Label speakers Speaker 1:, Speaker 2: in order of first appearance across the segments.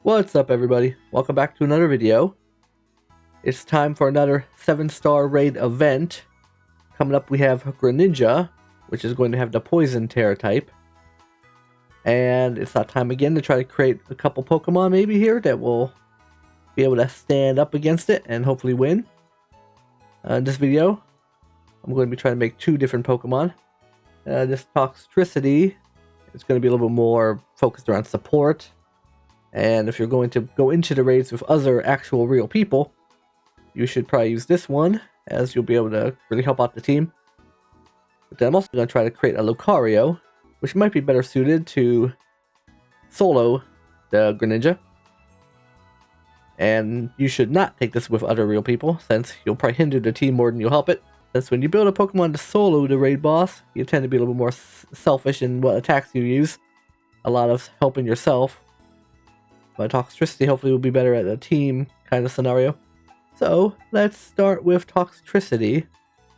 Speaker 1: What's up, everybody? Welcome back to another video. It's time for another 7-star raid event. Coming up, we have Greninja, which is going to have the Poison Terror type. And it's that time again to try to create a couple Pokemon maybe here that will be able to stand up against it and hopefully win. In this video, I'm going to be trying to make 2 different Pokemon. This Toxtricity is going to be a little bit more focused around support. And if you're going to go into the raids with other actual real people, you should probably use this one, as you'll be able to really help out the team. But then I'm also going to try to create a Lucario, which might be better suited to solo the Greninja. And you should not take this with other real people, since you'll probably hinder the team more than you'll help it. Since when you build a Pokemon to solo the raid boss, you tend to be a little bit more selfish in what attacks you use. A lot of helping yourself. But Toxtricity hopefully will be better at a team kind of scenario. So let's start with Toxtricity.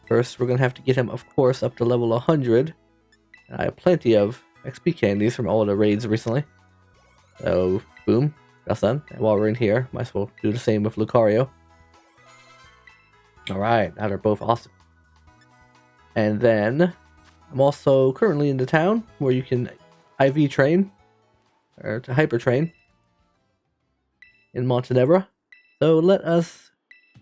Speaker 1: First, we're going to have to get him, of course, up to level 100. I have plenty of XP candies from all the raids recently. So, boom, that's done. And while we're in here, might as well do the same with Lucario. Alright, now they're both awesome. And then, I'm also currently in the town where you can IV train, or to hyper train. In Montenegro. So let us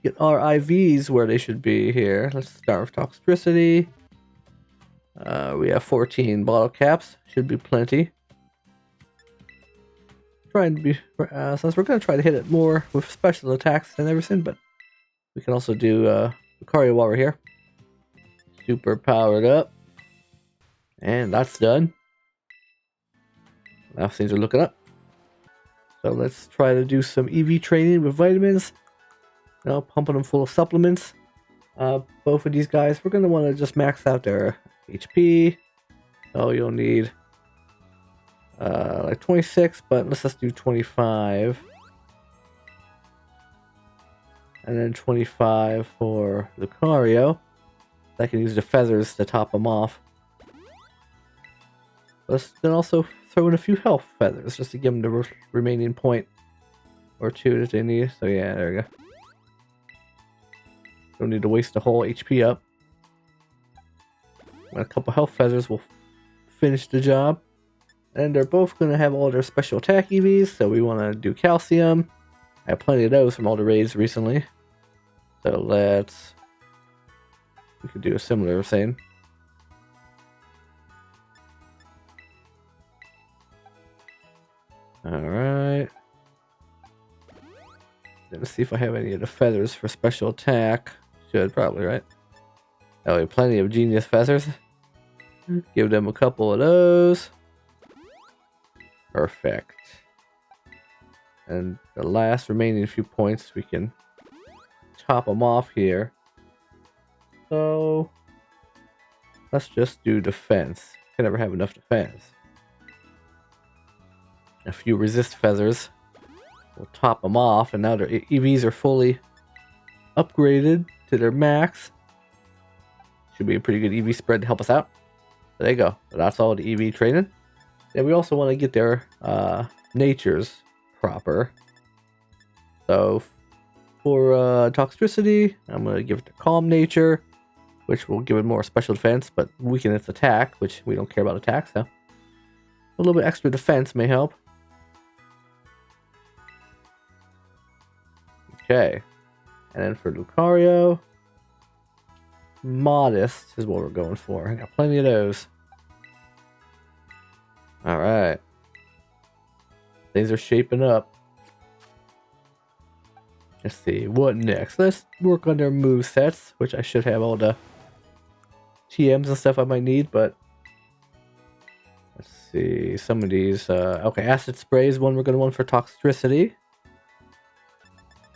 Speaker 1: get our IVs where they should be here. Let's start with Toxtricity. We have 14 bottle caps. Should be plenty. Trying to be since we're going to try to hit it more with special attacks and everything, but we can also do Lucario while we're here. Super powered up. And that's done. Now things are looking up. So let's try to do some EV training with vitamins. Now pumping them full of supplements. Both of these guys, we're going to want to just max out their HP. So you'll need like 26, but let's just do 25. And then 25 for Lucario. I can use the feathers to top them off. Let's then also throw in a few health feathers just to give them the remaining point or 2 that they need. So yeah, there we go. Don't need to waste the whole HP up. And a couple health feathers will finish the job. And they're both going to have all their special attack EVs, so we want to do calcium. I have plenty of those from all the raids recently. So we could do a similar thing. Alright. Let's see if I have any of the feathers for special attack. Should probably, right? Oh, we have plenty of genius feathers. Give them a couple of those. Perfect. And the last remaining few points, we can chop them off here. So let's just do defense. Can never have enough defense. A few resist feathers. We'll top them off, and now their EVs are fully upgraded to their max. Should be a pretty good EV spread to help us out. There you go. That's all the EV training. And we also want to get their natures proper. So for Toxtricity, I'm going to give it the Calm Nature, which will give it more special defense, but weaken its attack, which we don't care about attacks, so a little bit extra defense may help. Okay, and then for Lucario, Modest is what we're going for. I got plenty of those. Alright. Things are shaping up. Let's see, what next? Let's work on their movesets, which I should have all the TMs and stuff I might need, but let's see, some of these, okay, Acid Spray is one we're going to want for Toxtricity.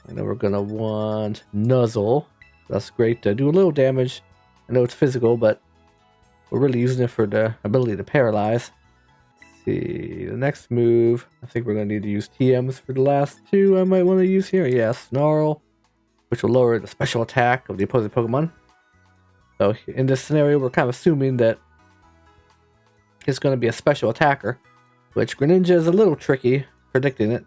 Speaker 1: I know we're going to want Nuzzle. That's great to do a little damage. I know it's physical, but we're really using it for the ability to paralyze. Let's see, the next move, I think we're going to need to use TMs for the last 2 I might want to use here. Yeah, Snarl, which will lower the special attack of the opposing Pokemon. So in this scenario, we're kind of assuming that it's going to be a special attacker, which Greninja is a little tricky predicting it.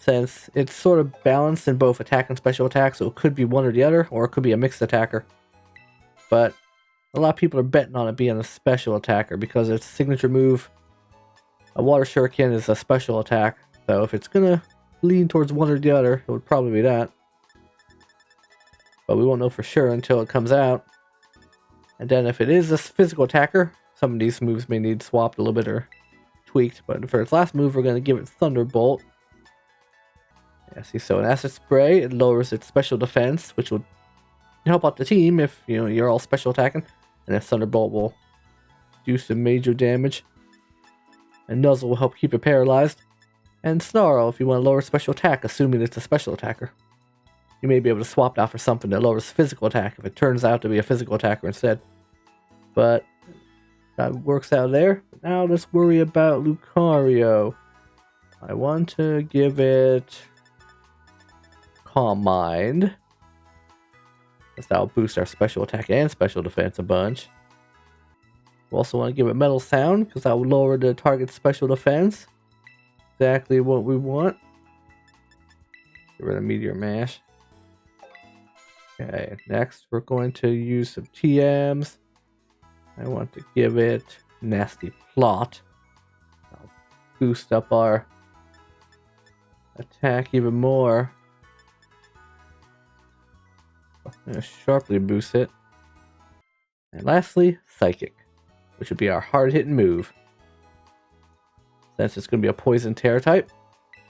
Speaker 1: since it's sort of balanced in both attack and special attack, so it could be one or the other, or it could be a mixed attacker. But a lot of people are betting on it being a special attacker because its signature move, a water shuriken, is a special attack. So if it's gonna lean towards one or the other, it would probably be that. But we won't know for sure until it comes out. And then if it is a physical attacker, some of these moves may need swapped a little bit or tweaked. But for its last move, we're going to give it Thunderbolt. Yeah, see, so an acid spray, it lowers its special defense, which will help out the team if you're all special attacking. And then Thunderbolt will do some major damage. And Nuzzle will help keep it paralyzed. And Snarl if you want to lower special attack, assuming it's a special attacker. You may be able to swap that for something that lowers physical attack if it turns out to be a physical attacker instead. But that works out there. But now let's worry about Lucario. I want to give it Calm Mind, because that'll boost our special attack and special defense a bunch. We also want to give it Metal Sound, because that will lower the target's special defense. Exactly what we want. Get rid of Meteor Mash. Okay, next we're going to use some TMs. I want to give it Nasty Plot. I'll boost up our attack even more. I'm going to sharply boost it. And lastly, Psychic, which would be our hard-hitting move. Since it's going to be a Poison Terror type,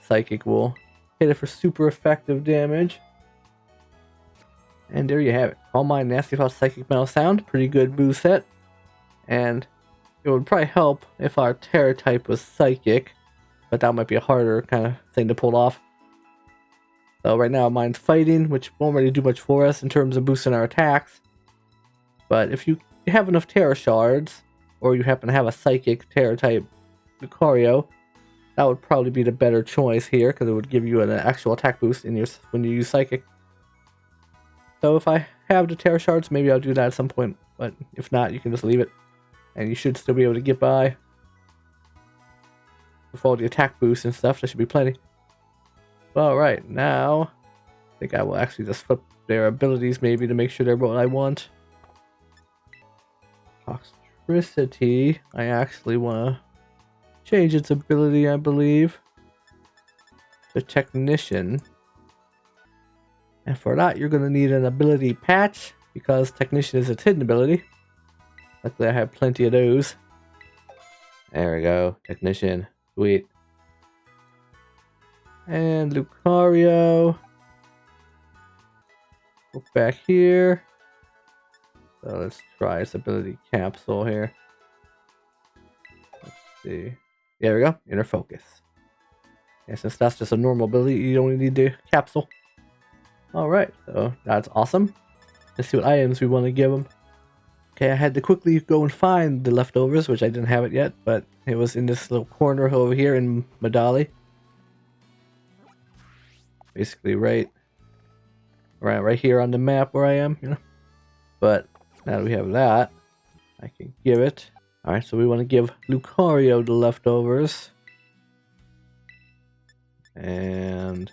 Speaker 1: Psychic will hit it for super effective damage. And there you have it. Calm Mind, Nasty Plot, Psychic, Metal Sound. Pretty good move set. And it would probably help if our Terror type was Psychic, but that might be a harder kind of thing to pull off. So right now mine's Fighting, which won't really do much for us in terms of boosting our attacks. But if you have enough Terror Shards, or you happen to have a Psychic Terror type Lucario, that would probably be the better choice here, because it would give you an actual attack boost in when you use Psychic. So if I have the Terror Shards, maybe I'll do that at some point. But if not, you can just leave it. And you should still be able to get by. With all the attack boosts and stuff, there should be plenty. Alright, now I think I will actually just flip their abilities maybe to make sure they're what I want. Toxtricity, I actually want to change its ability, I believe, to Technician. And for that, you're going to need an ability patch, because Technician is its hidden ability. Luckily, I have plenty of those. There we go. Technician. Sweet. And Lucario. Go back here. So let's try its ability Capsule here. Let's see. There we go. Inner Focus. Yeah, since that's just a normal ability, you don't need the Capsule. Alright, so that's awesome. Let's see what items we want to give them. Okay, I had to quickly go and find the leftovers, which I didn't have it yet, but it was in this little corner over here in Medali. Basically right here on the map where I am, But now that we have that, I can give it. Alright, so we want to give Lucario the leftovers. And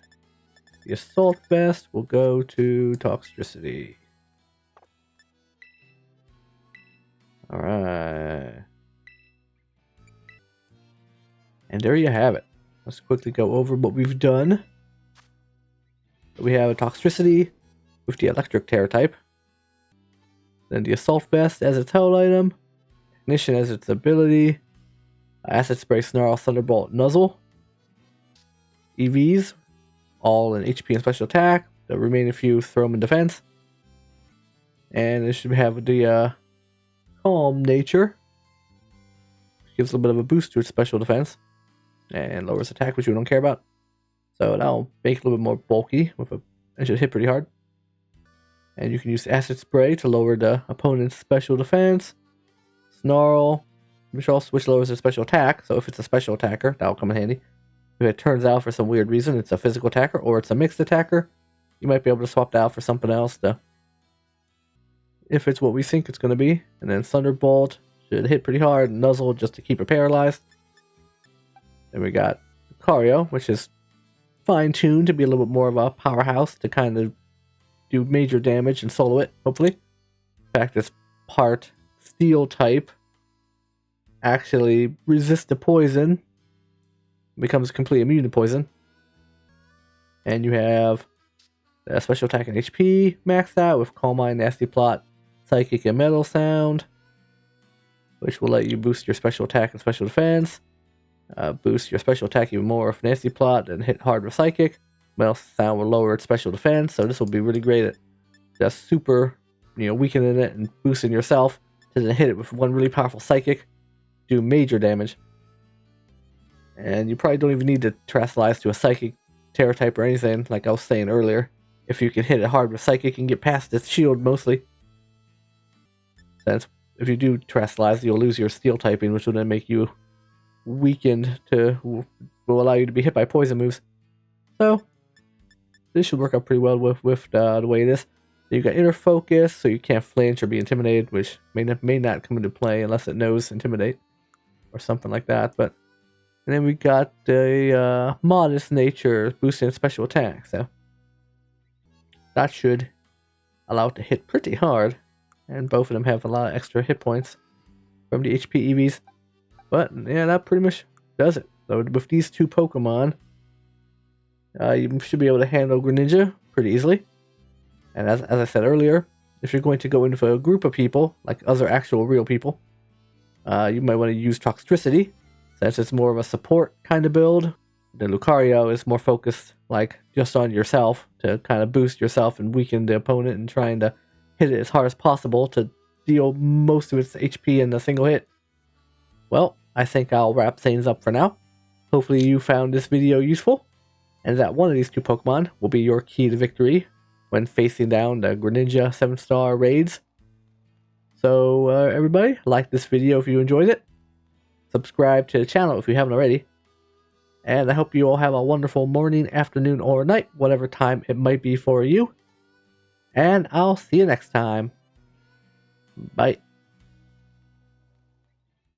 Speaker 1: the Assault Vest will go to Toxtricity. Alright. And there you have it. Let's quickly go over what we've done. We have a Toxtricity with the Electric Terror type. Then the Assault Vest as its held item. Technician as its ability. Acid Spray, Snarl, Thunderbolt, Nuzzle. EVs, all in HP and special attack. The remaining few throw them in defense. And it should have the Calm Nature. Gives a little bit of a boost to its special defense. And lowers attack, which we don't care about. So that'll make it a little bit more bulky. It should hit pretty hard. And you can use Acid Spray to lower the opponent's special defense. Snarl, which lowers their special attack. So if it's a special attacker, that'll come in handy. If it turns out for some weird reason it's a physical attacker or it's a mixed attacker, you might be able to swap that out for something else if it's what we think it's going to be. And then Thunderbolt should hit pretty hard. Nuzzle just to keep it paralyzed. Then we got Lucario, which is fine-tuned to be a little bit more of a powerhouse to kind of do major damage and solo it, hopefully. In fact, this part steel type actually resists the poison, becomes completely immune to poison. And you have a special attack and HP maxed out with Calm Mind, Nasty Plot, Psychic, and Metal Sound, which will let you boost your special attack and special defense. Boost your special attack even more with Nasty Plot and hit hard with Psychic. Metal Sound will lower its special defense, so this will be really great at just super, weakening it and boosting yourself to then hit it with one really powerful Psychic, do major damage. And you probably don't even need to Terastallize to a Psychic Terra type or anything, like I was saying earlier. If you can hit it hard with Psychic and get past its shield mostly. Since if you do Terastallize, you'll lose your Steel typing, which will then make you weakened will allow you to be hit by poison moves. So this should work out pretty well with the way it is. You got Inner Focus, so you can't flinch or be intimidated, which may not come into play unless it knows Intimidate or something like that. But and then we got the Modest Nature, boosting special attack. So that should allow it to hit pretty hard. And both of them have a lot of extra hit points from the HP EVs. But yeah, that pretty much does it. So with these two Pokemon, you should be able to handle Greninja pretty easily. And as I said earlier, if you're going to go into a group of people, like other actual real people, you might want to use Toxtricity, since it's more of a support kind of build. The Lucario is more focused like just on yourself to kind of boost yourself and weaken the opponent and trying to hit it as hard as possible to deal most of its HP in a single hit. Well, I think I'll wrap things up for now. Hopefully you found this video useful, and that one of these two Pokemon will be your key to victory when facing down the Greninja 7-star raids. So everybody, like this video if you enjoyed it. Subscribe to the channel if you haven't already. And I hope you all have a wonderful morning, afternoon, or night, whatever time it might be for you. And I'll see you next time. Bye.